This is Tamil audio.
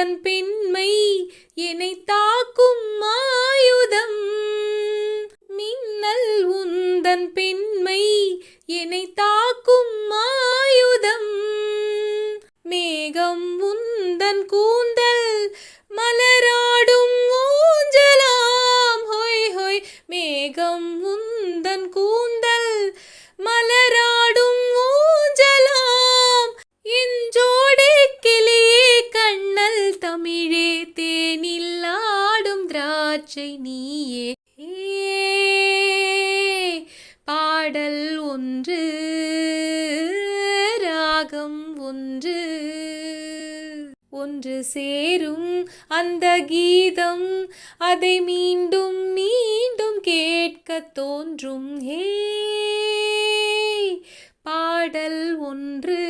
உந்தன் பெண்மை என்னை தாக்கும் ஆயுதம். மின்னல் உந்தன் பெண்மை என்னை தாக்கும் ஆயுதம். மேகம் உந்தன் கூந்தல் மலராடும் ஊஞ்சலாம். ஹொய் ஹொய். மேகம் உந்தன் கூந்தல் மலராடும் ஊஞ்சலாம். என் ஜோடி கிளியே கண்ணல் தமிழே தேனில் ஆடும் திராட்சை நீயே. பாடல் ஒன்று ராகம் ஒன்று ஒன்று சேரும் அந்த கீதம் அதை மீண்டும் மீண்டும் கேட்க தோன்றும். பாடல் ஒன்று